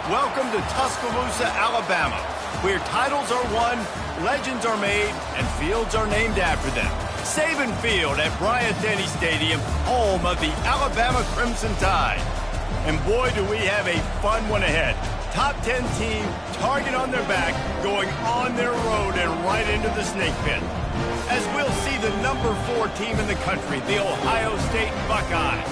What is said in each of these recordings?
Welcome to Tuscaloosa, Alabama, where titles are won, legends are made, and fields are named after them. Saban Field at Bryant-Denny Stadium, home of the Alabama Crimson Tide. And boy, do we have a fun one ahead. Top 10 team, target on their back, going on their road and right into the snake pit. As we'll see the number 4 team in the country, the Ohio State Buckeyes,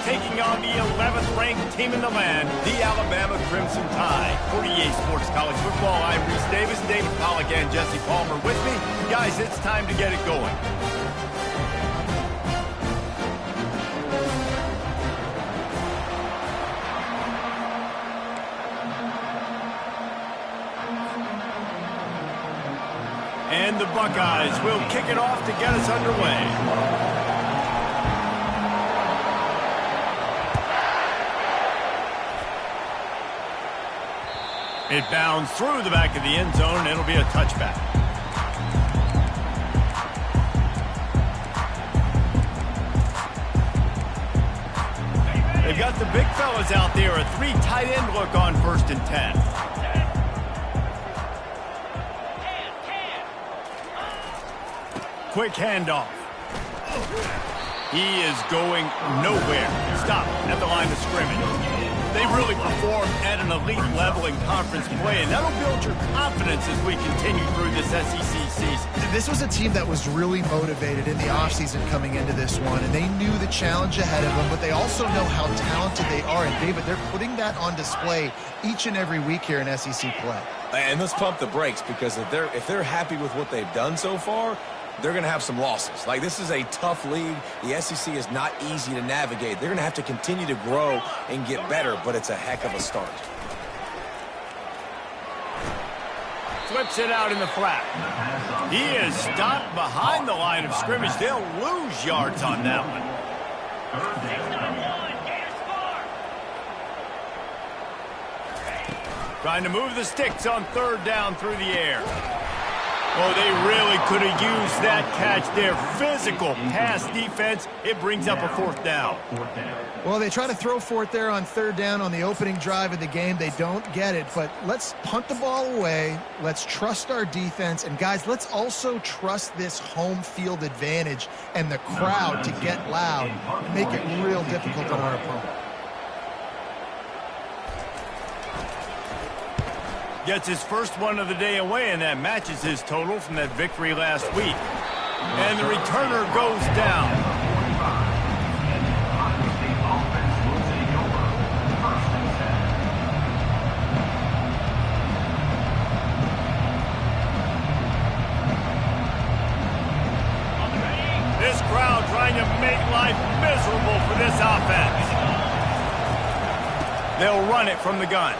taking on the 11th ranked team in the land, the Alabama Crimson Tide. For EA Sports College Football, I'm Reese Davis, David Pollack, and Jesse Palmer with me. Guys, it's time to get it going. And the Buckeyes will kick it off to get us underway. It bounds through the back of the end zone, and it'll be a touchback. They've got the big fellas out there, a 3 tight end look on 1st and 10. Quick handoff. He is going nowhere. Stop at the line of scrimmage. They really perform at an elite level in conference play, and that'll build your confidence as we continue through this SEC season. This was a team that was really motivated in the offseason coming into this one, and they knew the challenge ahead of them, but they also know how talented they are. And, David, they're putting that on display each and every week here in SEC play. And let's pump the brakes, because if they're happy with what they've done so far, they're going to have some losses. Like, this is a tough league. The SEC is not easy to navigate. They're going to have to continue to grow and get better, but it's a heck of a start. Flips it out in the flat. He is stopped behind the line of scrimmage. They'll lose yards on that one. Trying to move the sticks on 3rd down through the air. Oh, they really could have used that catch there. Physical pass defense. It brings up a 4th down. Well, they try to throw for it there on 3rd down on the opening drive of the game. They don't get it, but let's punt the ball away. Let's trust our defense. And, guys, let's also trust this home field advantage and the crowd to get loud and make it real difficult on our opponent. Gets his first one of the day away, and that matches his total from that victory last week. And the returner goes down. This crowd trying to make life miserable for this offense. They'll run it from the gun.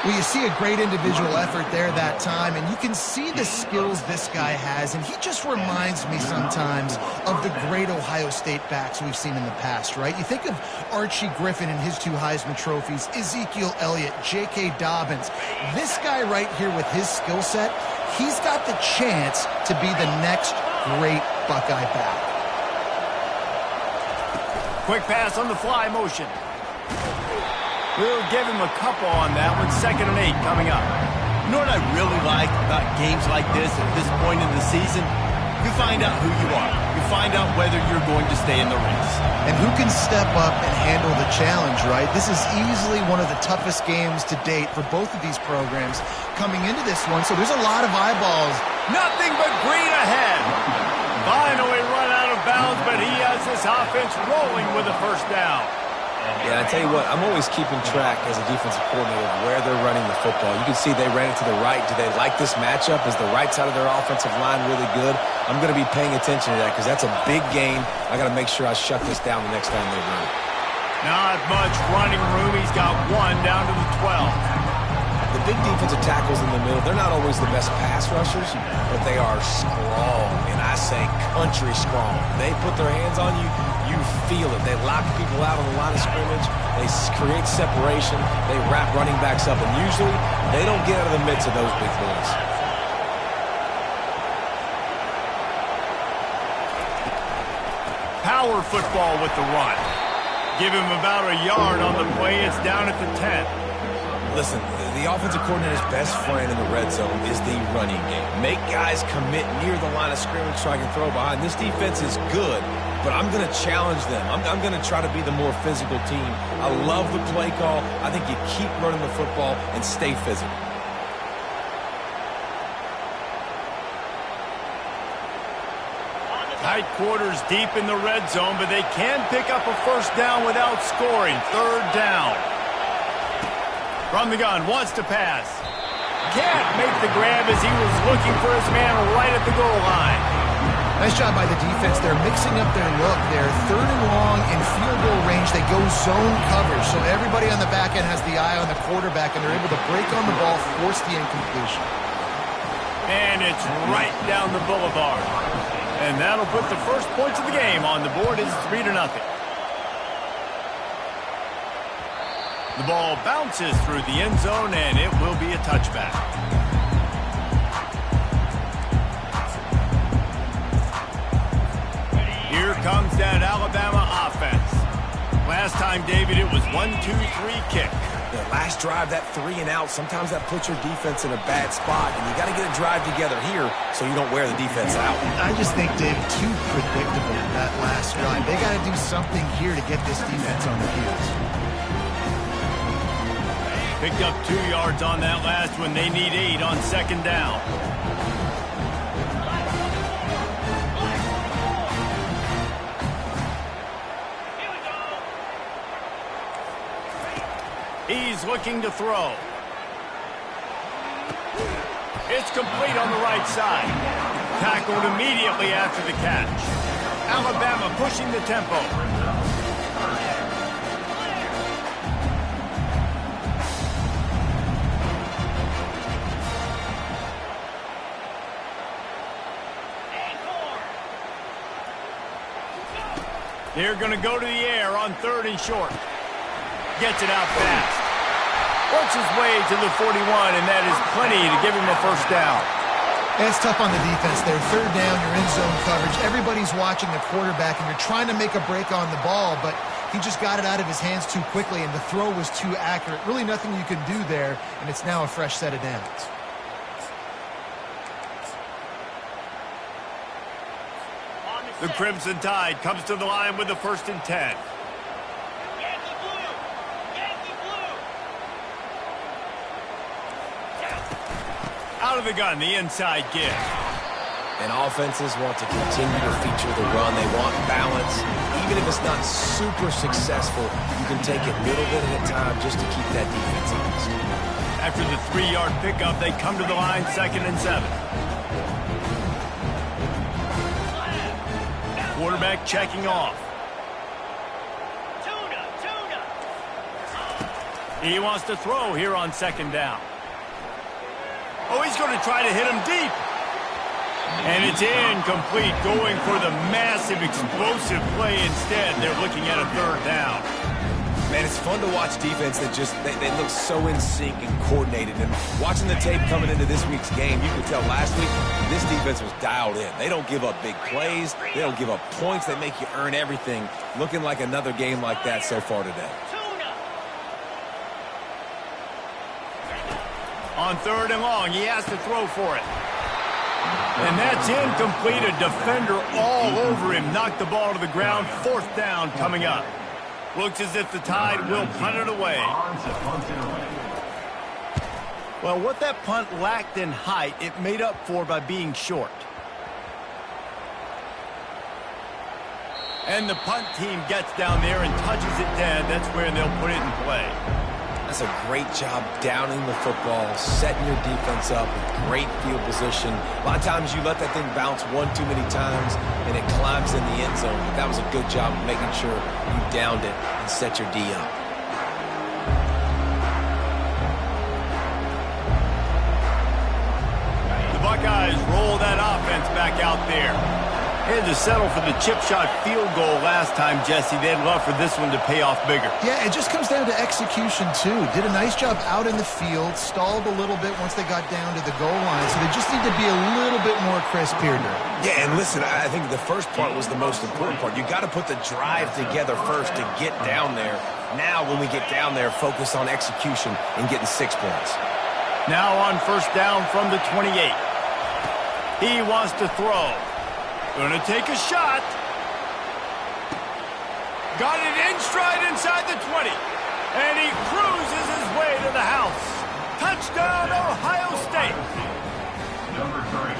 Well, you see a great individual effort there that time, and you can see the skills this guy has, and he just reminds me sometimes of the great Ohio State backs we've seen in the past, right? You think of Archie Griffin and his 2 Heisman trophies, Ezekiel Elliott, J.K. Dobbins. This guy right here with his skill set, he's got the chance to be the next great Buckeye back. Quick pass on the fly motion. We'll give him a couple on that one. 2nd and 8 coming up. You know what I really like about games like this at this point in the season? You find out who you are. You find out whether you're going to stay in the race. And who can step up and handle the challenge, right? This is easily one of the toughest games to date for both of these programs coming into this one, so there's a lot of eyeballs. Nothing but green ahead. Finally run out of bounds, but he has this offense rolling with a 1st down. Yeah, I tell you what, I'm always keeping track as a defensive coordinator of where they're running the football. You can see they ran it to the right. Do they like this matchup? Is the right side of their offensive line really good? I'm going to be paying attention to that because that's a big game. I got to make sure I shut this down the next time they run it. Not much running room. He's got 1 down to the 12. The big defensive tackles in the middle, they're not always the best pass rushers, but they are strong, and I say country strong. They put their hands on you, you feel it. They lock people out on the line of scrimmage. They create separation. They wrap running backs up, and usually they don't get out of the midst of those big boys. Power football with the run. give him about a yard on the play. It's down at the 10. Listen, the offensive coordinator's best friend in the red zone is the running game. Make guys commit near the line of scrimmage so I can throw behind. This defense is good, but I'm going to challenge them. I'm going to try to be the more physical team. I love the play call. I think you keep running the football and stay physical. Tight quarters deep in the red zone, but they can pick up a first down without scoring. Third down. From the gun, wants to pass. Can't make the grab as he was looking for his man right at the goal line. Nice job by the defense. They're mixing up their look. They're third and long in field goal range. They go zone coverage, so everybody on the back end has the eye on the quarterback, and they're able to break on the ball, force the incompletion. And it's right down the boulevard. And that'll put the first points of the game on the board. It's 3-0. The ball bounces through the end zone, and it will be a touchback. Here comes that Alabama offense. Last time, David, it was 1-2-3 kick. The last drive, that 3 and out, sometimes that puts your defense in a bad spot, and you got to get a drive together here so you don't wear the defense out. I just think, David, too predictable that last drive. They got to do something here to get this defense on their heels. Picked up 2 yards on that last one. They need 8 on second down. He's looking to throw. It's complete on the right side. Tackled immediately after the catch. Alabama pushing the tempo. They're going to go to the air on 3rd and short. Gets it out fast. Works his way to the 41, and that is plenty to give him a first down. It's tough on the defense there. 3rd down, you're in zone coverage. Everybody's watching the quarterback, and you're trying to make a break on the ball, but he just got it out of his hands too quickly, and the throw was too accurate. Really nothing you can do there, and it's now a fresh set of downs. The Crimson Tide comes to the line with the 1st and 10. Out of the gun, the inside give. And offenses want to continue to feature the run. They want balance. Even if it's not super successful, you can take it little bit at a time just to keep that defense honest. After the 3-yard pickup, they come to the line 2nd and 7. Quarterback checking off. He wants to throw here on 2nd down. Oh, he's going to try to hit him deep. And it's incomplete, going for the massive, explosive play instead. They're looking at a 3rd down. Man, it's fun to watch defense that just, they look so in sync and coordinated. And watching the tape coming into this week's game, you could tell last week this defense was dialed in. They don't give up big plays. They don't give up points. They make you earn everything. Looking like another game like that so far today. On 3rd and long, he has to throw for it. And that's incomplete. A defender all over him. Knocked the ball to the ground. 4th down coming up. Looks as if the Tide will punt it away. Well, what that punt lacked in height, it made up for by being short. And the punt team gets down there and touches it dead. That's where they'll put it in play. That's a great job downing the football, setting your defense up with great field position. A lot of times you let that thing bounce one too many times and it climbs in the end zone. But that was a good job of making sure you downed it and set your D up. The Buckeyes roll that offense back out there. They had to settle for the chip shot field goal last time, Jesse. They'd love for this one to pay off bigger. Yeah, it just comes down to execution, too. Did a nice job out in the field, stalled a little bit once they got down to the goal line, so they just need to be a little bit more crisp here. Yeah, and listen, I think the first part was the most important part. You got to put the drive together first to get down there. Now, when we get down there, focus on execution and getting 6 points. Now on first down from the 28. He wants to throw. Gonna take a shot. Got it in stride inside the 20. And he cruises his way to the house. Touchdown, Ohio State.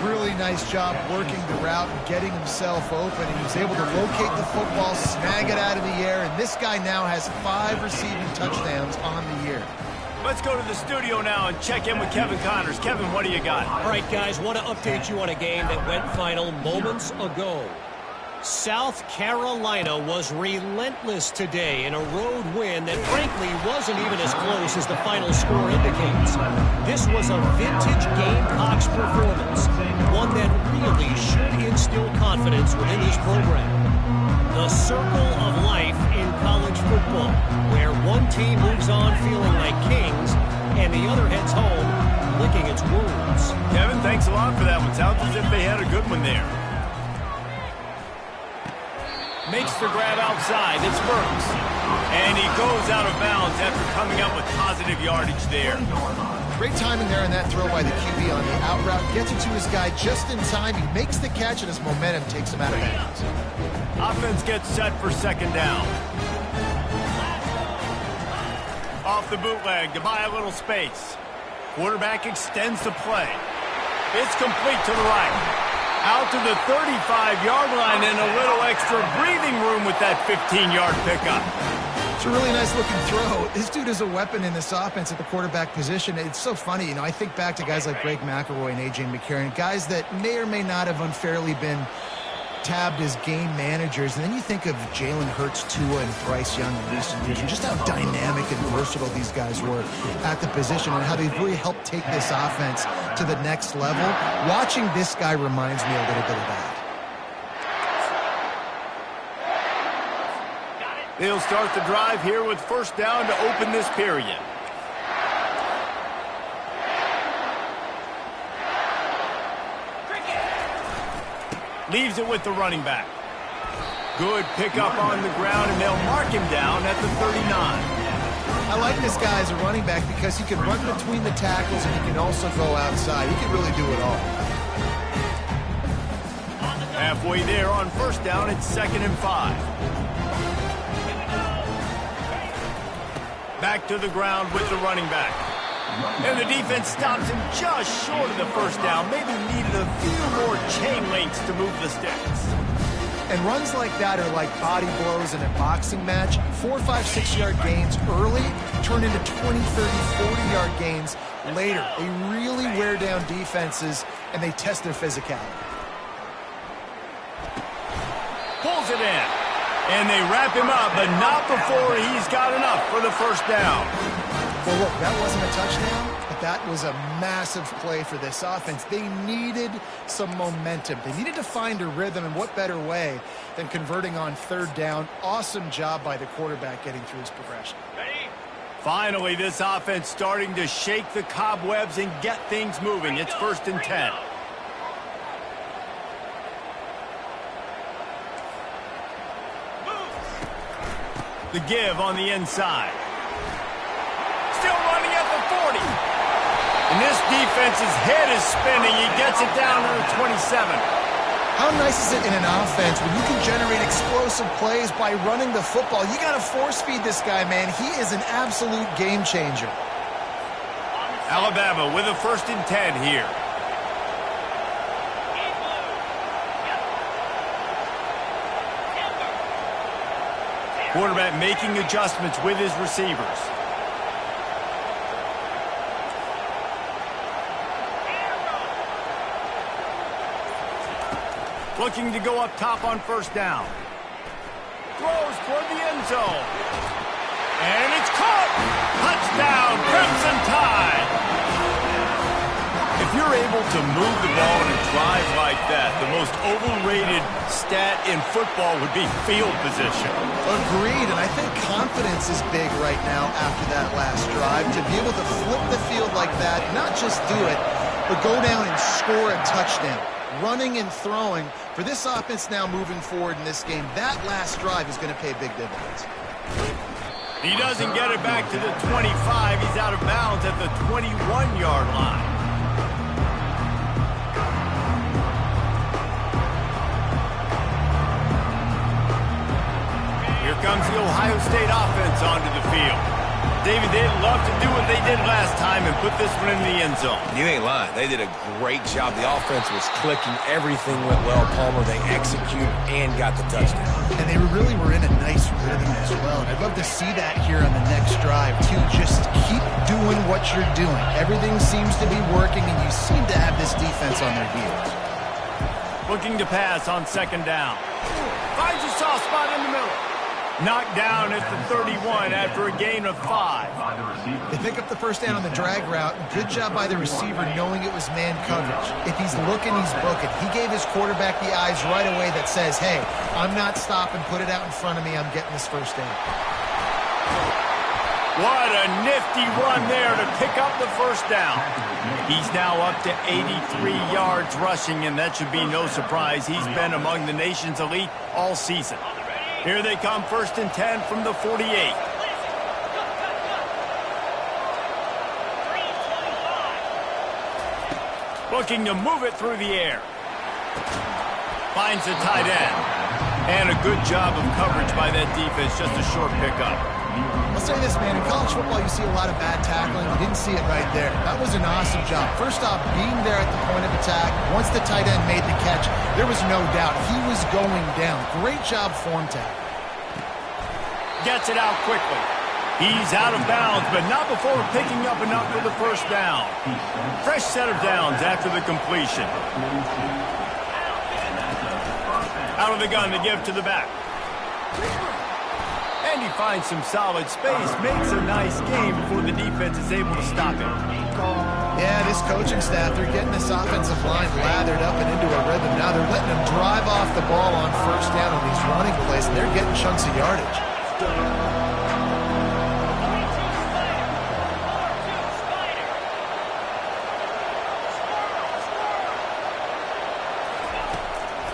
Really nice job working the route and getting himself open. And he was able to locate the football, snag it out of the air, and this guy now has 5 receiving touchdowns on the year. Let's go to the studio now and check in with Kevin Connors. Kevin, what do you got? All right, guys, want to update you on a game that went final moments ago. South Carolina was relentless today in a road win that frankly wasn't even as close as the final score indicates. This was a vintage Gamecocks performance, one that really should instill confidence within this program. The circle of life in college football, where one team moves on feeling like kings and the other heads home licking its wounds. Kevin, thanks a lot for that one. Sounds as if they had a good one there. Makes the grab outside. It's Burks. And he goes out of bounds after coming up with positive yardage there. Great timing there on that throw by the QB on the out route. Gets it to his guy just in time. He makes the catch, and his momentum takes him out of bounds. Offense gets set for second down. Off the bootleg to buy a little space. Quarterback extends the play. It's complete to the right. Out to the 35-yard line and a little extra breathing room with that 15-yard pickup. It's a really nice-looking throw. This dude is a weapon in this offense at the quarterback position. It's so funny, you know, I think back to guys like Greg McElroy and A.J. McCarron, guys that may or may not have unfairly been tabbed as game managers, and then you think of Jalen Hurts, Tua, and Bryce Young in recent years, and just how dynamic and versatile these guys were at the position and how they've really helped take this offense to the next level. Watching this guy reminds me a little bit of that. They'll start the drive here with first down to open this period. Leaves it with the running back. Good pickup on the ground, and they'll mark him down at the 39. I like this guy as a running back because he can run between the tackles and he can also go outside. He can really do it all. Halfway there on first down, it's 2nd and 5. Back to the ground with the running back. And the defense stops him just short of the first down. Maybe needed a few more chain links to move the sticks. And runs like that are like body blows in a boxing match. 4, 5, 6-yard gains early turn into 20, 30, 40-yard gains later. They really wear down defenses, and they test their physicality. Pulls it in. And they wrap him up, but not before he's got enough for the first down. Well, look, that wasn't a touchdown, but that was a massive play for this offense. They needed some momentum. They needed to find a rhythm, and what better way than converting on third down. Awesome job by the quarterback getting through his progression. Finally, this offense starting to shake the cobwebs and get things moving. It's 1st and 10. The give on the inside. Still running at the 40. And this defense's head is spinning. He gets it down to the 27. How nice is it in an offense when you can generate explosive plays by running the football? You got to force feed this guy, man. He is an absolute game changer. Alabama with a 1st and 10 here. Quarterback making adjustments with his receivers. Looking to go up top on first down. Throws toward the end zone. And it's caught! Touchdown, Crimson Tide! If you're you're able to move the ball in a drive like that, the most overrated stat in football would be field position. Agreed, and I think confidence is big right now after that last drive. To be able to flip the field like that, not just do it, but go down and score a touchdown. Running and throwing, for this offense now moving forward in this game, that last drive is going to pay big dividends. He doesn't get it back to the 25. He's out of bounds at the 21-yard line. Here comes the Ohio State offense onto the field. David, they'd love to do what they did last time and put this one in the end zone. You ain't lying. They did a great job. The offense was clicking. Everything went well, Palmer. They executed and got the touchdown. And they really were in a nice rhythm as well. And I'd love to see that here on the next drive, too. Just keep doing what you're doing. Everything seems to be working, and you seem to have this defense on their heels. Looking to pass on second down. Finds a soft spot in the middle. Knocked down at the 31 after a gain of 5. They pick up the first down on the drag route. Good job by the receiver knowing it was man coverage. If he's looking, he's booking. He gave his quarterback the eyes right away that says, hey, I'm not stopping. Put it out in front of me. I'm getting this first down. What a nifty run there to pick up the first down. He's now up to 83 yards rushing, and that should be no surprise. He's been among the nation's elite all season. Here they come, 1st and 10 from the 48. Looking to move it through the air. Finds a tight end. And a good job of coverage by that defense, just a short pickup. I'll say this, man. In college football, you see a lot of bad tackling. You didn't see it right there. That was an awesome job. First off, being there at the point of attack. Once the tight end made the catch, there was no doubt he was going down. Great job form tackle. Gets it out quickly. He's out of bounds, but not before picking up enough for the first down. Fresh set of downs after the completion. Out of the gun to give to the back. And he finds some solid space, makes a nice game before the defense is able to stop him. Yeah, this coaching staff, they're getting this offensive line lathered up and into a rhythm. Now they're letting them drive off the ball on first down on these running plays, and they're getting chunks of yardage.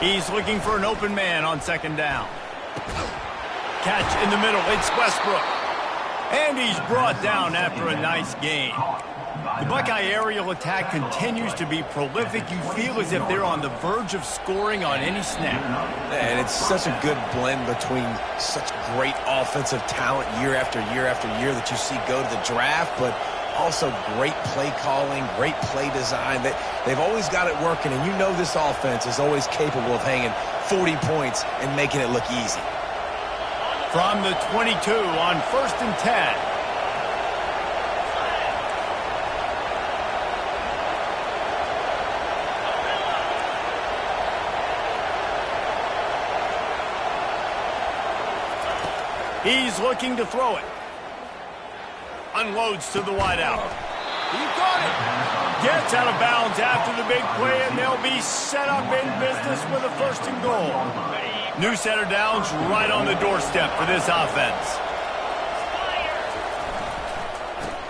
He's looking for an open man on second down. Catch in the middle. It's Westbrook. And he's brought down after a nice gain. The Buckeye aerial attack continues to be prolific. You feel as if they're on the verge of scoring on any snap. And it's such a good blend between such great offensive talent year after year after year that you see go to the draft, but also great play calling, great play design. They've always got it working, and you know this offense is always capable of hanging 40 points and making it look easy. From the 22 on 1st and 10. He's looking to throw it. Unloads to the wideout. He got it. Gets out of bounds after the big play, and they'll be set up in business with a 1st and goal. New set of downs right on the doorstep for this offense.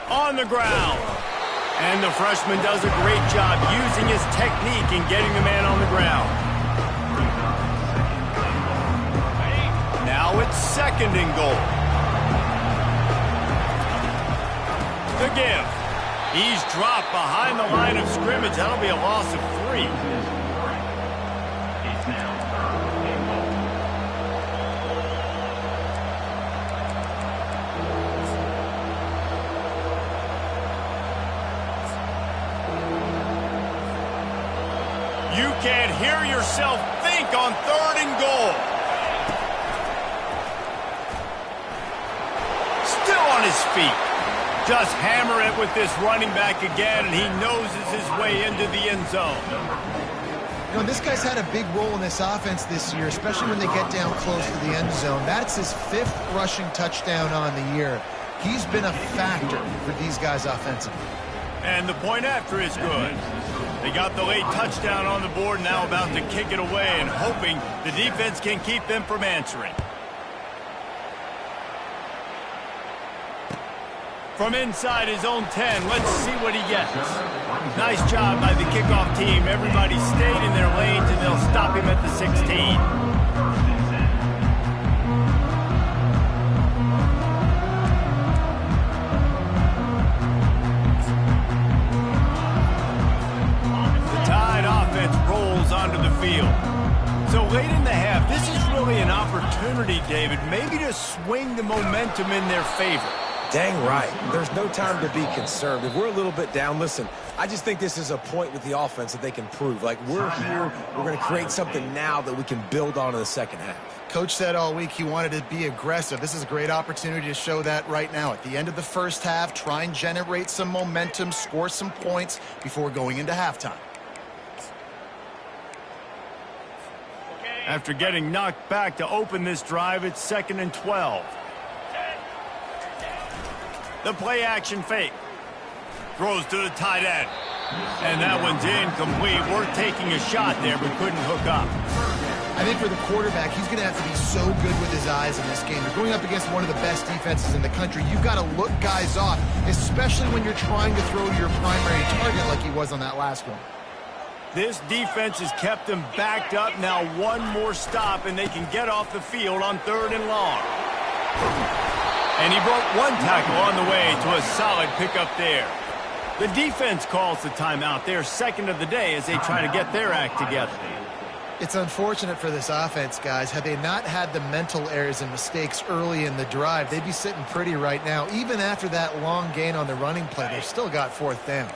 On the ground. And the freshman does a great job using his technique and getting the man on the ground. Now it's 2nd and goal. The give. He's dropped behind the line of scrimmage. That'll be a loss of 3. You can't hear yourself think on 3rd and goal. Still on his feet. Just hammer it with this running back again, and he noses his way into the end zone. You know, this guy's had a big role in this offense this year, especially when they get down close to the end zone. That's his 5th rushing touchdown on the year. He's been a factor for these guys offensively. And the point after is good. They got the late touchdown on the board, now about to kick it away and hoping the defense can keep them from answering. From inside his own 10, let's see what he gets. Nice job by the kickoff team. Everybody stayed in their lanes, and they'll stop him at the 16. Rolls onto the field. So late in the half, this is really an opportunity, David, maybe to swing the momentum in their favor. Dang right. There's no time to be concerned. If we're a little bit down, listen, I just think this is a point with the offense that they can prove. Like, we're here, we're going to create something now that we can build on in the second half. Coach said all week he wanted to be aggressive. This is a great opportunity to show that right now. At the end of the first half, try and generate some momentum, score some points before going into halftime. After getting knocked back to open this drive, it's 2nd and 12. The play action fake. Throws to the tight end. And that one's incomplete. Worth taking a shot there, but couldn't hook up. I think for the quarterback, he's going to have to be so good with his eyes in this game. You're going up against one of the best defenses in the country. You've got to look guys off, especially when you're trying to throw to your primary target like he was on that last one. This defense has kept them backed up. Now one more stop, and they can get off the field on 3rd and long. And he broke one tackle on the way to a solid pickup there. The defense calls the timeout. They're 2nd of the day as they try to get their act together. It's unfortunate for this offense, guys. Had they not had the mental errors and mistakes early in the drive, they'd be sitting pretty right now. Even after that long gain on the running play, they've still got 4th down.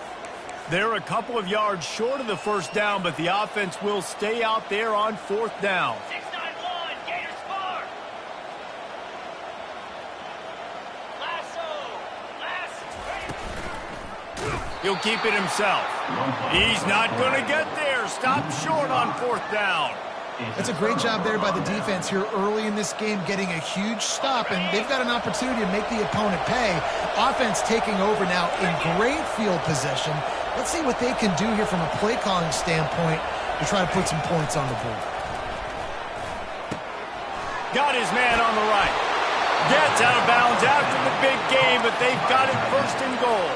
They're a couple of yards short of the 1st down, but the offense will stay out there on 4th down. 691, Gators far. Lasso. He'll keep it himself. He's not going to get there. Stop short on 4th down. That's a great job there by the defense here early in this game, getting a huge stop, and they've got an opportunity to make the opponent pay. Offense taking over now in great field possession. Let's see what they can do here from a play calling standpoint to try to put some points on the board. Got his man on the right. Gets out of bounds after the big game, but they've got it 1st and goal.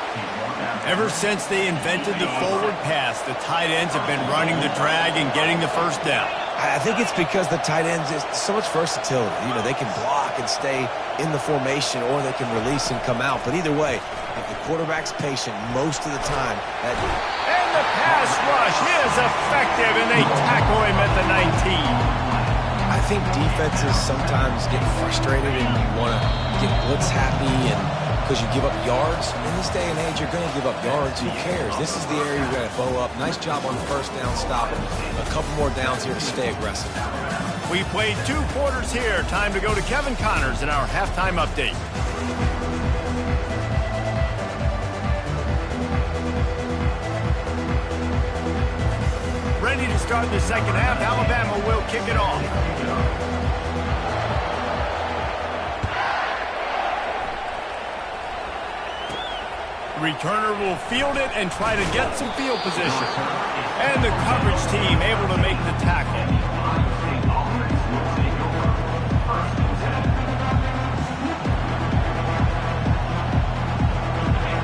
Ever since they invented the forward pass, the tight ends have been running the drag and getting the 1st down. I think it's because the tight ends is so much versatility. You know, they can block and stay in the formation, or they can release and come out. But either way, if the quarterback's patient most of the time, and the pass rush is effective, and they tackle him at the 19. I think defenses sometimes get frustrated and you want to get blitz happy, and because you give up yards. In this day and age, you're going to give up yards. Who cares? This is the area you're going to bow up. Nice job on the 1st down stop. A couple more downs here to stay aggressive. We played 2 quarters here. Time to go to Kevin Connors in our halftime update. Ready to start the 2nd half. Alabama will kick it off. Returner will field it and try to get some field position. And the coverage team able to make the tackle.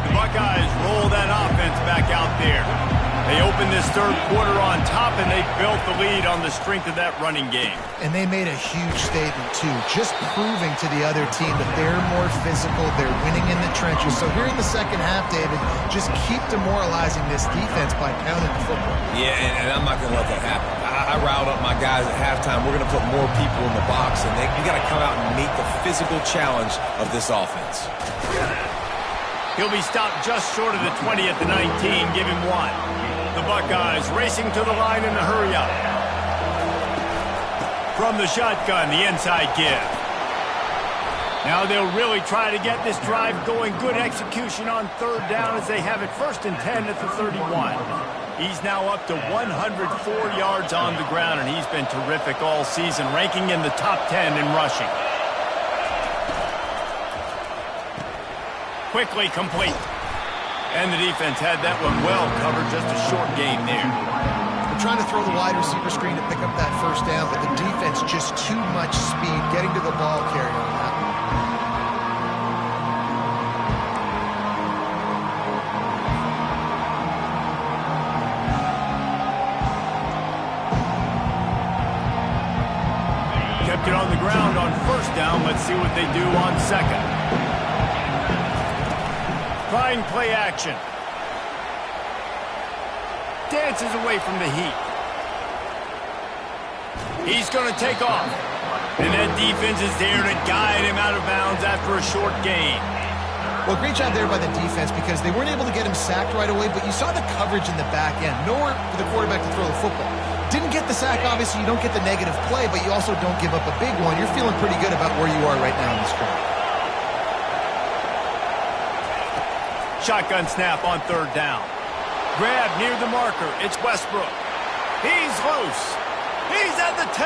The Buckeyes roll that offense back out there. They open this 3rd quarter on top, and they built the lead on the strength of that running game. And they made a huge statement, too, just proving to the other team that they're more physical, they're winning in the trenches. So here in the 2nd half, David, just keep demoralizing this defense by pounding the football. Yeah, and I'm not going to let that happen. I riled up my guys at halftime. We're going to put more people in the box, and you got to come out and meet the physical challenge of this offense. He'll be stopped just short of the 20 at the 19. Give him 1. The Buckeyes racing to the line in a hurry-up. From the shotgun, the inside give. Now they'll really try to get this drive going. Good execution on 3rd down as they have it 1st and 10 at the 31. He's now up to 104 yards on the ground, and he's been terrific all season, ranking in the top 10 in rushing. Quickly complete. And the defense had that one well covered, just a short gain there. They're trying to throw the wide receiver screen to pick up that first down, but the defense just too much speed getting to the ball carrier on that one. Kept it on the ground on first down. Let's see what they do on second. Trying play action. Dances away from the heat. He's going to take off. And that defense is there to guide him out of bounds after a short gain. Well, great job there by the defense because they weren't able to get him sacked right away, but you saw the coverage in the back end. Nowhere for the quarterback to throw the football. Didn't get the sack, obviously. You don't get the negative play, but you also don't give up a big one. You're feeling pretty good about where you are right now in this drive. Shotgun snap on third down. Grab near the marker. It's Westbrook. He's loose. He's at the 10.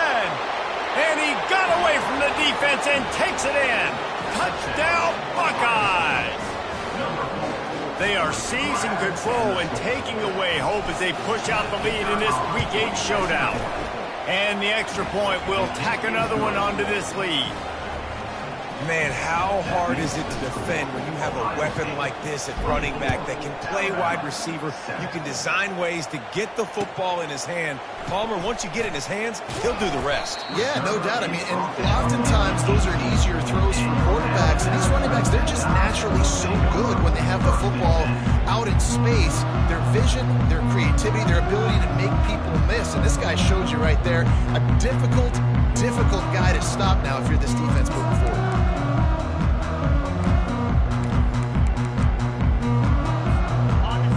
And he got away from the defense and takes it in. Touchdown, Buckeyes. They are seizing control and taking away hope as they push out the lead in this Week 8 showdown. And the extra point will tack another one onto this lead. Man, how hard is it to defend when you have a weapon like this at running back that can play wide receiver? You can design ways to get the football in his hand. Palmer, once you get it in his hands, he'll do the rest. Yeah, no doubt. I mean, and oftentimes those are easier throws for quarterbacks. And these running backs, they're just naturally so good when they have the football out in space. Their vision, their creativity, their ability to make people miss. And this guy showed you right there, a difficult guy to stop now if you're this defense moving forward.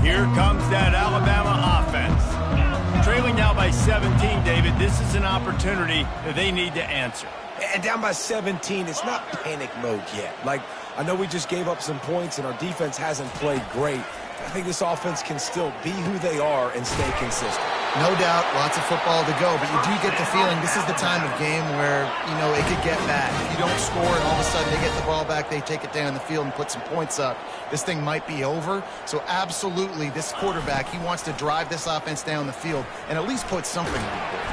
Here comes that Alabama offense. Trailing now by 17, David. This is an opportunity that they need to answer. And down by 17, it's not panic mode yet. Like, I know we just gave up some points and our defense hasn't played great. I think this offense can still be who they are and stay consistent. No doubt, lots of football to go, but you do get the feeling this is the time of game where, you know, it could get bad. If you don't score and all of a sudden they get the ball back, they take it down the field and put some points up, this thing might be over. So absolutely, this quarterback, he wants to drive this offense down the field and at least put something on the board.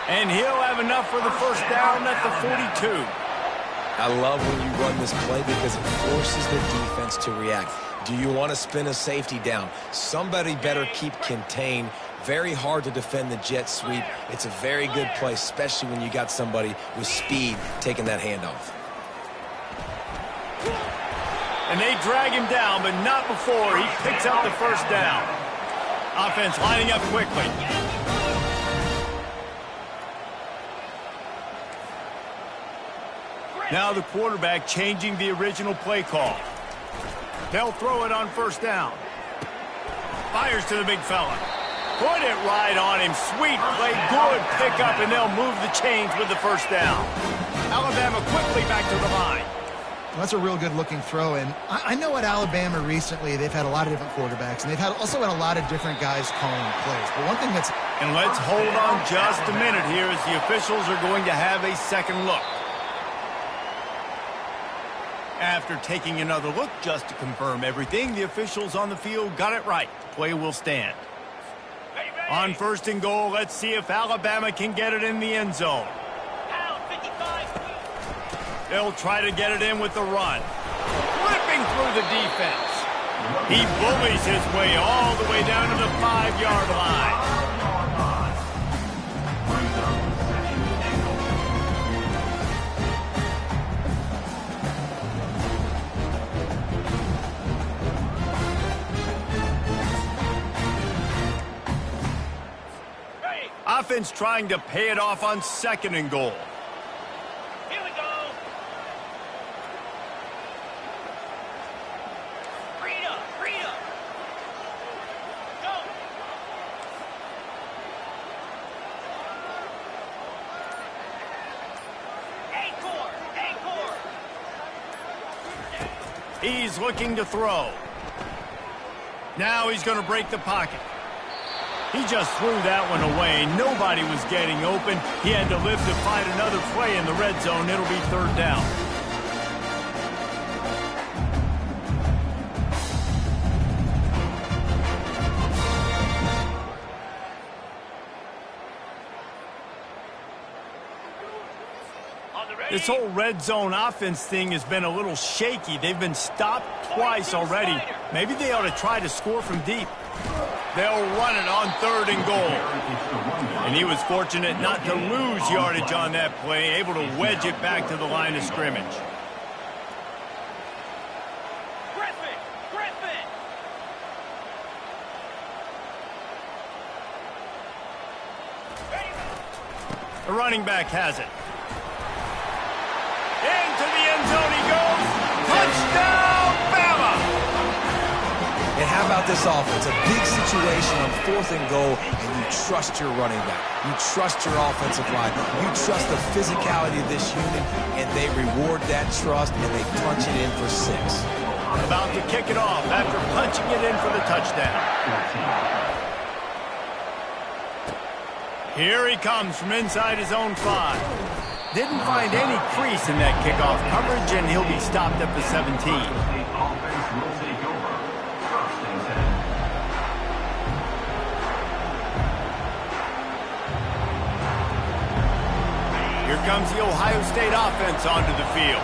And he'll have enough for the first down at the 42. I love when you run this play because it forces the defense to react. Do you want to spin a safety down? Somebody better keep contained. Very hard to defend the jet sweep. It's a very good play, especially when you got somebody with speed taking that handoff. And they drag him down, but not before he picks up the first down. Offense lining up quickly. Now the quarterback changing the original play call. They'll throw it on first down. Fires to the big fella. Put it right on him. Sweet play, good pickup, and they'll move the chains with the first down. Alabama quickly back to the line. Well, that's a real good-looking throw, and I know at Alabama recently they've had a lot of different quarterbacks, and they've also had a lot of different guys calling plays. But one thing that's... And let's hold on just a minute here as the officials are going to have a second look. After taking another look just to confirm everything, the officials on the field got it right. Play will stand. On first and goal, let's see if Alabama can get it in the end zone. They'll try to get it in with the run. Flipping through the defense. He bullies his way all the way down to the 5-yard line. Offense trying to pay it off on second and goal. Here we go. Freedom. Go. Anchor. He's looking to throw. Now he's going to break the pocket. He just threw that one away. Nobody was getting open. He had to live to fight another play in the red zone. It'll be third down. This whole red zone offense thing has been a little shaky. They've been stopped twice already. Maybe they ought to try to score from deep. They'll run it on 3rd and goal. And he was fortunate not to lose yardage on that play, able to wedge it back to the line of scrimmage. The running back has it. Into the end zone he goes. Touchdown, Bama! And how about this offense? A big situation on 4th and goal, and you trust your running back. You trust your offensive line. You trust the physicality of this unit, and they reward that trust, and they punch it in for 6. About to kick it off after punching it in for the touchdown. Here he comes from inside his own 5. Didn't find any crease in that kickoff coverage, and he'll be stopped at the 17. Here comes the Ohio State offense onto the field.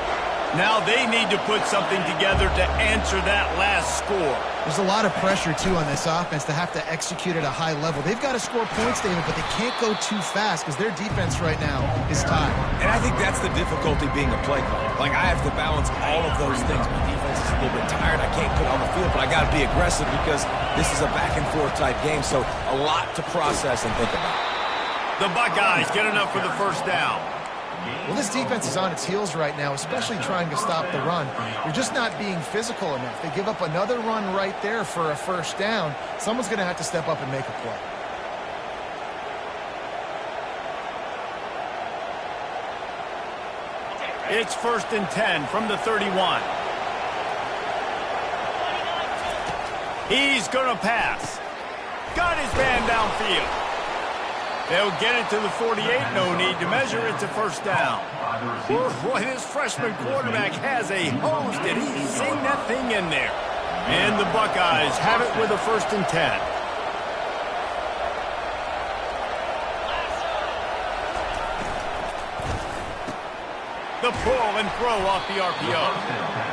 Now they need to put something together to answer that last score. There's a lot of pressure, too, on this offense to have to execute at a high level. They've got to score points, David, but they can't go too fast because their defense right now is tired. And I think that's the difficulty being a play caller. Like, I have to balance all of those things. My defense is a little bit tired. I can't put it on the field, but I got to be aggressive because this is a back-and-forth type game, so a lot to process and think about. The Buckeyes get enough for the first down. Well, this defense is on its heels right now, especially trying to stop the run. They're just not being physical enough. They give up another run right there for a first down. Someone's going to have to step up and make a play. It's 1st and 10 from the 31. He's going to pass. Got his man downfield. They'll get it to the 48. No need to measure. It's a first down. Boy, this freshman quarterback has a hose. Did he sing that thing in there? And the Buckeyes have it with a 1st and 10. The pull and throw off the RPO.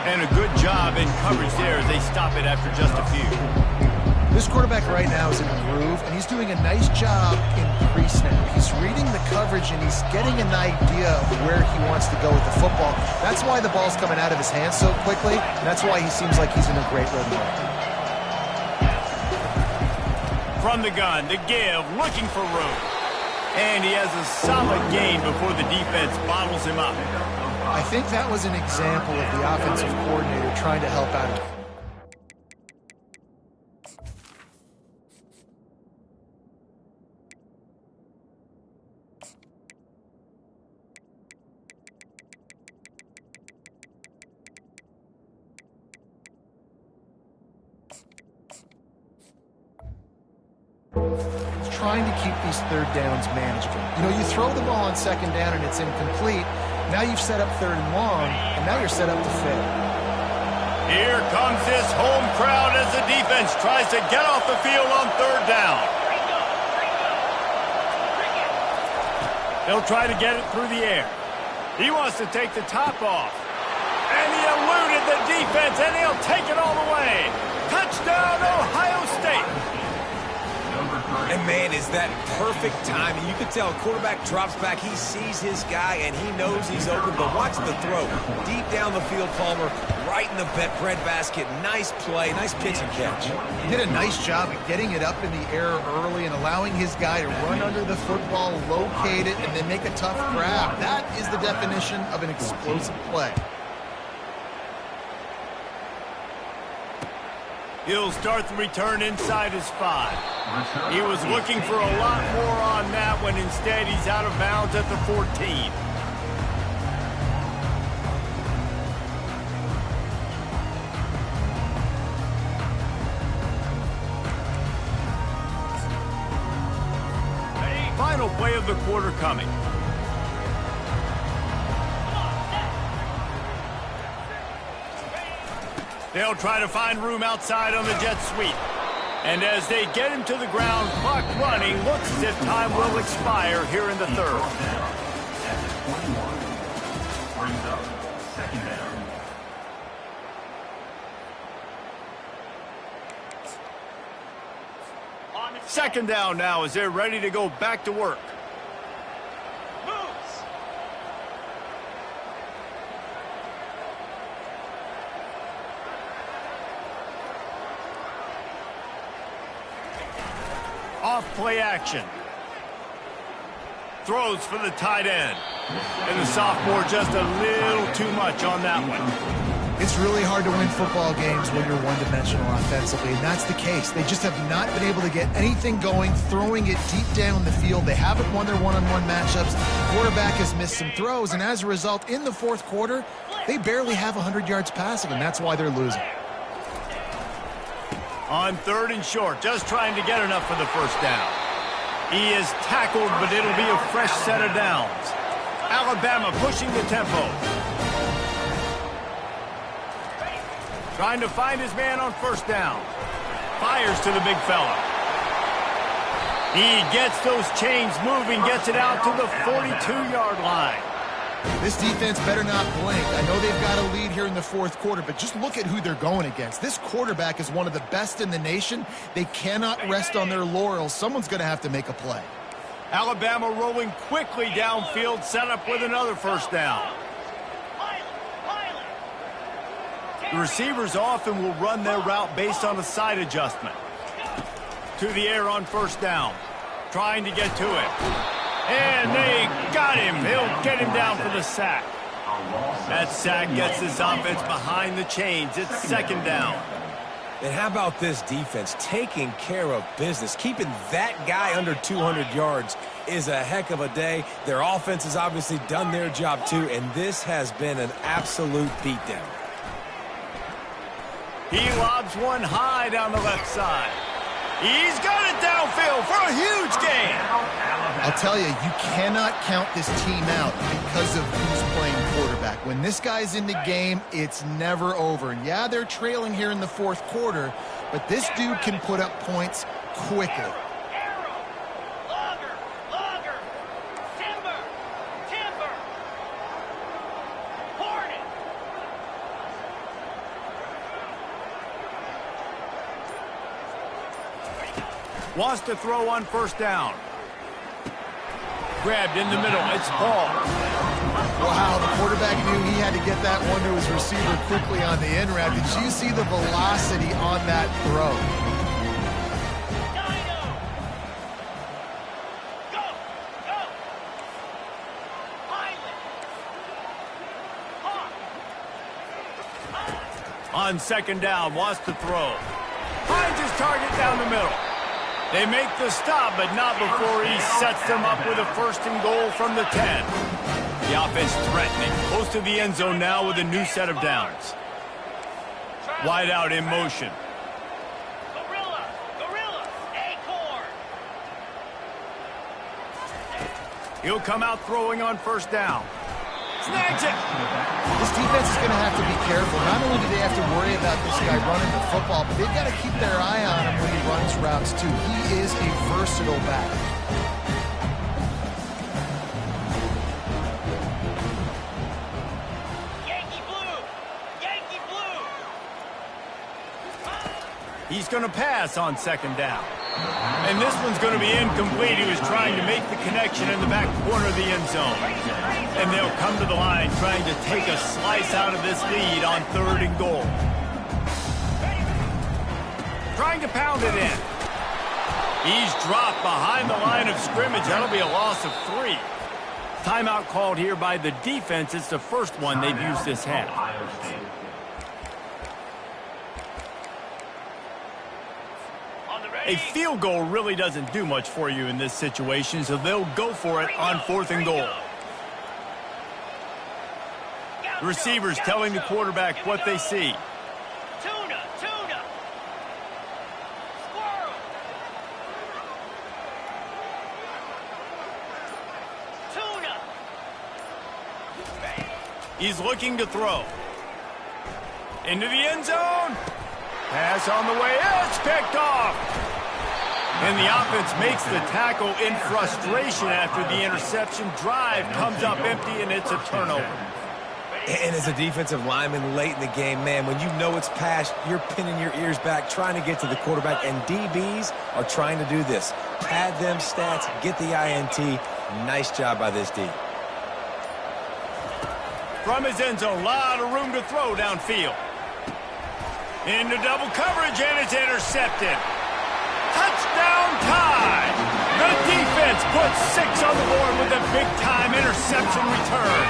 And a good job in coverage there as they stop it after just a few. This quarterback right now is in a groove, and he's doing a nice job in pre-snap. He's reading the coverage, and he's getting an idea of where he wants to go with the football. That's why the ball's coming out of his hands so quickly, and that's why he seems like he's in a great rhythm. From the gun, the give, looking for room. And he has a solid gain before the defense bottles him up. I think that was an example of the offensive coordinator trying to help out. Trying to keep these 3rd downs manageable. You know, you throw the ball on 2nd down and it's incomplete. Now you've set up 3rd and long, and now you're set up to fail. Here comes this home crowd as the defense tries to get off the field on 3rd down. They'll try to get it through the air. He wants to take the top off. And he eluded the defense, and he'll take it all the way. Touchdown, Ohio State. And, man, is that perfect timing. You can tell a quarterback drops back. He sees his guy, and he knows he's open. But watch the throw. Deep down the field, Palmer, right in the bread basket. Nice play, nice pitch and catch. He did a nice job of getting it up in the air early and allowing his guy to run under the football, locate it, and then make a tough grab. That is the definition of an explosive play. He'll start the return inside his 5. He was looking for a lot more on that when instead he's out of bounds at the 14. Final play of the quarter coming. They'll try to find room outside on the jet sweep. And as they get him to the ground, clock running, looks as if time will expire here in the 3rd. Second down now as they're ready to go back to work. Moves. Off play action. Throws for the tight end. And the sophomore just a little too much on that one. It's really hard to win football games when you're one-dimensional offensively, and that's the case. They just have not been able to get anything going, throwing it deep down the field. They haven't won their one-on-one matchups. The quarterback has missed some throws, and as a result, in the fourth quarter, they barely have 100 yards passing, and that's why they're losing. On third and short, just trying to get enough for the first down. He is tackled, but it'll be a fresh set of downs. Alabama pushing the tempo. Trying to find his man on first down. Fires to the big fella. He gets those chains moving, gets it out to the 42-yard line. This defense better not blink. I know they've got a lead here in the fourth quarter, but just look at who they're going against. This quarterback is one of the best in the nation. They cannot rest on their laurels. Someone's going to have to make a play. Alabama rolling quickly downfield, set up with another first down. The receivers often will run their route based on a side adjustment. To the air on first down. Trying to get to it. And they got him. He'll get him down for the sack. That sack gets this offense behind the chains. It's second down. And how about this defense taking care of business? Keeping that guy under 200 yards is a heck of a day. Their offense has obviously done their job too, and this has been an absolute beatdown. He lobs one high down the left side. He's got it downfield for a huge gain. I'll tell you, you cannot count this team out because of who's playing quarterback. When this guy's in the game, it's never over. And yeah, they're trailing here in the fourth quarter, but this dude can put up points quickly. Wants to throw on first down. Grabbed in the middle. It's ball. Wow, the quarterback knew he had to get that one to his receiver quickly on the in route. Did you see the velocity on that throw? On second down, wants to throw. Finds his target down the middle. They make the stop, but not before he sets them up with a first and goal from the 10. The offense threatening, close to the end zone now with a new set of downs. Wide out in motion. Gorilla, acorn. He'll come out throwing on first down. Snags it. This defense is going to have to be careful. Not only do they have to worry about this guy running the football, but they've got to keep their eye on him when he runs routes too. He is a versatile back. Yankee blue. He's going to pass on second down. And this one's going to be incomplete. He was trying to make the connection in the back corner of the end zone. And they'll come to the line trying to take a slice out of this lead on third and goal. Trying to pound it in. He's dropped behind the line of scrimmage. That'll be a loss of 3. Timeout called here by the defense. It's the first one they've used this half. A field goal really doesn't do much for you in this situation, so they'll go for it on fourth and goal. The receivers telling the quarterback what they see. Tuna. Squirrel. Tuna. He's looking to throw. Into the end zone. Pass on the way. It's picked off. And the offense makes the tackle in frustration after the interception. Drive comes up empty, and it's a turnover. And as a defensive lineman late in the game, man, when you know it's pass, you're pinning your ears back, trying to get to the quarterback, and DBs are trying to do this. Pad them stats, get the INT. Nice job by this D. From his end zone, a lot of room to throw downfield. Into double coverage, and it's intercepted. Touchdown tie! The defense puts 6 on the board with a big-time interception return.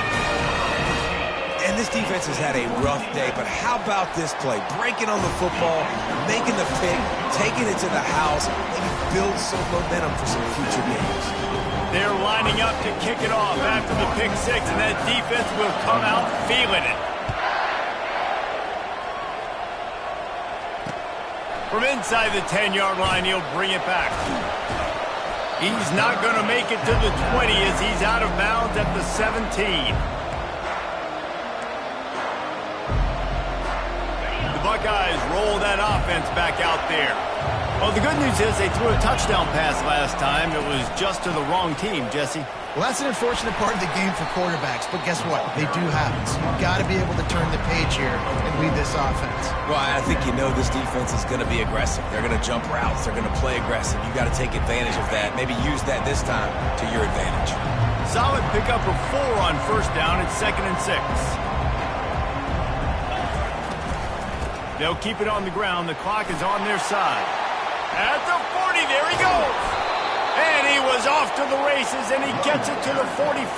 And this defense has had a rough day, but how about this play? Breaking on the football, making the pick, taking it to the house, maybe build some momentum for some future games. They're lining up to kick it off after the pick 6, and that defense will come out feeling it. From inside the 10-yard line, he'll bring it back. He's not going to make it to the 20 as he's out of bounds at the 17. Buckeyes roll that offense back out there. Well, the good news is they threw a touchdown pass last time. It was just to the wrong team, Jesse. Well, that's an unfortunate part of the game for quarterbacks, but guess what? They do happen. So you've got to be able to turn the page here and lead this offense. Well, I think you know this defense is going to be aggressive. They're going to jump routes. They're going to play aggressive. You got to take advantage of that. Maybe use that this time to your advantage. Solid pickup of 4 on first down. It's 2nd and 6. They'll keep it on the ground. The clock is on their side. At the 40, there he goes. And he was off to the races, and he gets it to the 45.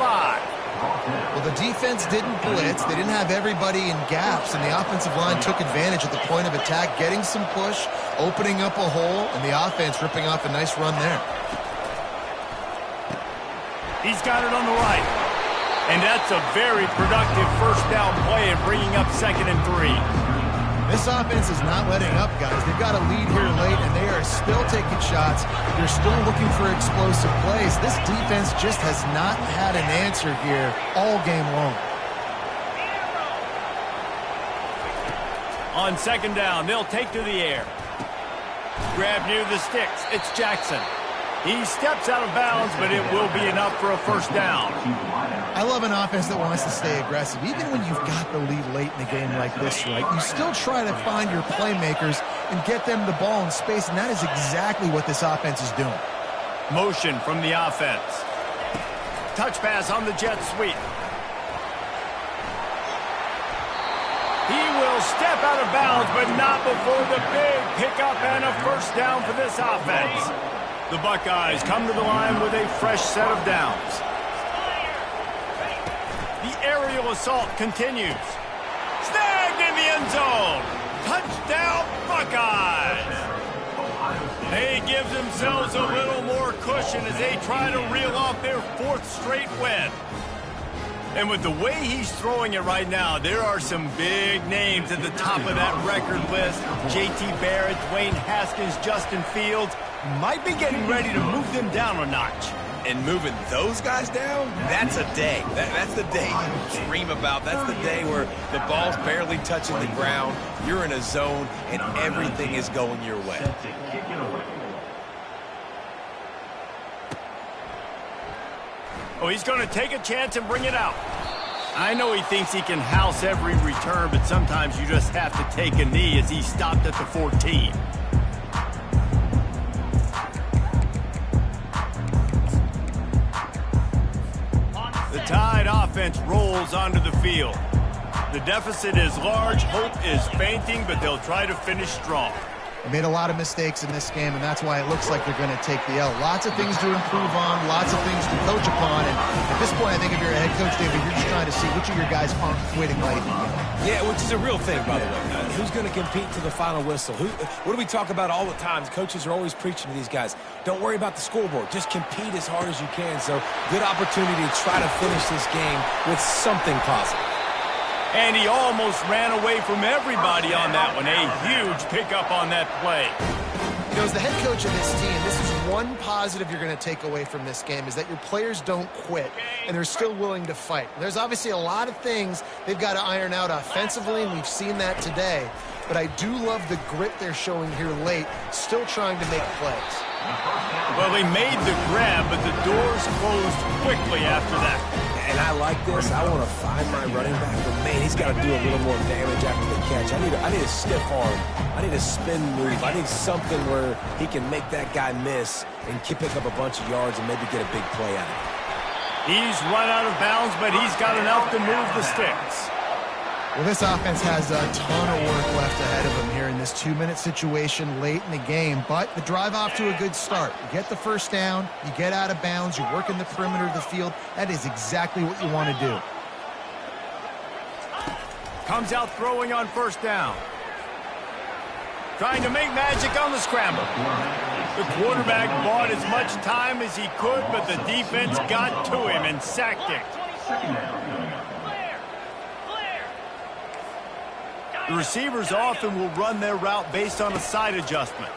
Well, the defense didn't blitz. They didn't have everybody in gaps, and the offensive line took advantage at the point of attack, getting some push, opening up a hole, and the offense ripping off a nice run there. He's got it on the right. And that's a very productive first down play and bringing up 2nd and 3. This offense is not letting up, guys. They've got a lead here late, and they are still taking shots. They're still looking for explosive plays. This defense just has not had an answer here all game long. On 2nd down, they'll take to the air. Grab near the sticks. It's Jackson. He steps out of bounds, but it will be enough for a first down. I love an offense that wants to stay aggressive. Even when you've got the lead late in the game like this, right, you still try to find your playmakers and get them the ball in space, and that is exactly what this offense is doing. Motion from the offense. Touch pass on the jet sweep. He will step out of bounds, but not before the big pickup and a first down for this offense. The Buckeyes come to the line with a fresh set of downs. The aerial assault continues. Snagged in the end zone. Touchdown, Buckeyes. They give themselves a little more cushion as they try to reel off their 4th straight win. And with the way he's throwing it right now, there are some big names at the top of that record list. J.T. Barrett, Dwayne Haskins, Justin Fields might be getting ready to move them down a notch. And moving those guys down, that's a day. That's the day you dream about. That's the day where the ball's barely touching the ground, you're in a zone, and everything is going your way. Oh, he's going to take a chance and bring it out. I know he thinks he can house every return, but sometimes you just have to take a knee as he stopped at the 14. The Tide offense rolls onto the field. The deficit is large, hope is fainting, but they'll try to finish strong. They made a lot of mistakes in this game, and that's why it looks like they're going to take the L. Lots of things to improve on, lots of things to coach upon, and at this point, I think if you're a head coach, David, you're just trying to see which of your guys aren't quitting late in the game. Yeah, which is a real thing, by the way. Who's going to compete to the final whistle? What do we talk about all the time? Coaches are always preaching to these guys. Don't worry about the scoreboard. Just compete as hard as you can. So, good opportunity to try to finish this game with something positive. And he almost ran away from everybody on that one. A huge pickup on that play. You know, as the head coach of this team, this is one positive you're going to take away from this game, is that your players don't quit, and they're still willing to fight. There's obviously a lot of things they've got to iron out offensively, and we've seen that today. But I do love the grit they're showing here late, still trying to make plays. Well, they made the grab, but the doors closed quickly after that. And I like this. I want to find my running back, but man, he's got to do a little more damage after the catch. I need a stiff arm. I need a spin move. I need something where he can make that guy miss and pick up a bunch of yards and maybe get a big play out of it. He's run out of bounds, but he's got enough to move the sticks. Well, this offense has a ton of work left ahead of them here in this 2-minute situation late in the game, but the drive off to a good start. You get the first down, you get out of bounds, you work in the perimeter of the field. That is exactly what you want to do. Comes out throwing on first down. Trying to make magic on the scramble. The quarterback bought as much time as he could, but the defense got to him and sacked him. The receivers often will run their route based on a side adjustment.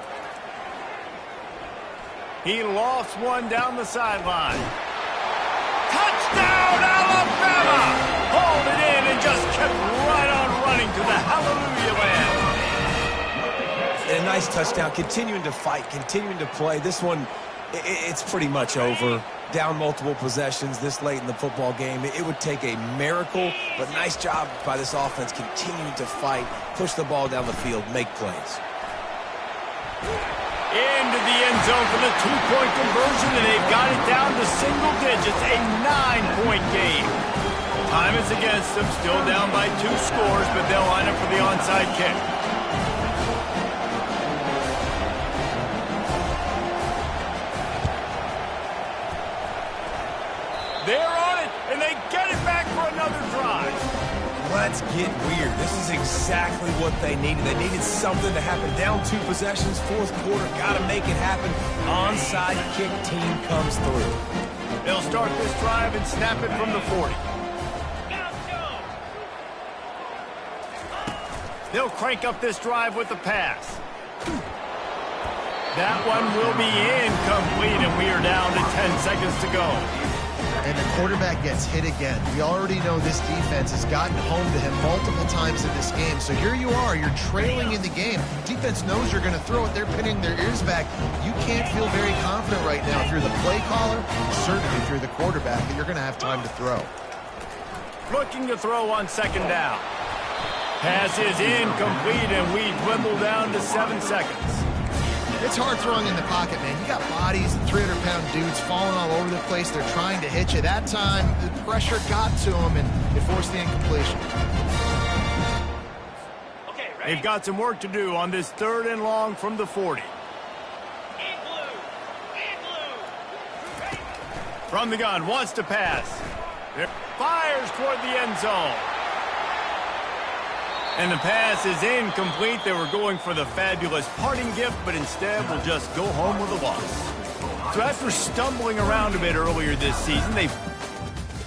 He lofts one down the sideline. Touchdown, Alabama! Hauled it in and just kept right on running to the hallelujah land. And a nice touchdown, continuing to fight, continuing to play. This one, it's pretty much over. Down multiple possessions this late in the football game. It would take a miracle, but nice job by this offense continuing to fight, push the ball down the field, make plays. Into the end zone for the two-point conversion, and they've got it down to single digits, a 9-point game. Time is against them, still down by 2 scores, but they'll line up for the onside kick. They're on it, and they get it back for another drive. Let's get weird. This is exactly what they needed. They needed something to happen. Down 2 possessions, fourth quarter, got to make it happen. Onside kick team comes through. They'll start this drive and snap it from the 40. They'll crank up this drive with the pass. That one will be incomplete, and we are down to 10 seconds to go. And the quarterback gets hit again. We already know this defense has gotten home to him multiple times in this game. So here you are, you're trailing in the game. Defense knows you're going to throw it. They're pinning their ears back. You can't feel very confident right now. If you're the play caller, certainly if you're the quarterback, that you're going to have time to throw. Looking to throw on second down. Pass is incomplete, and we dwindle down to 7 seconds. It's hard throwing in the pocket, man. You got bodies and 300-pound dudes falling all over the place. They're trying to hit you. That time, the pressure got to them, and it forced the incompletion. Okay, ready? They've got some work to do on this 3rd and long from the 40. In blue. Ready? From the gun, wants to pass. Fires toward the end zone. And the pass is incomplete. They were going for the fabulous parting gift, but instead will just go home with a loss. So after stumbling around a bit earlier this season, they've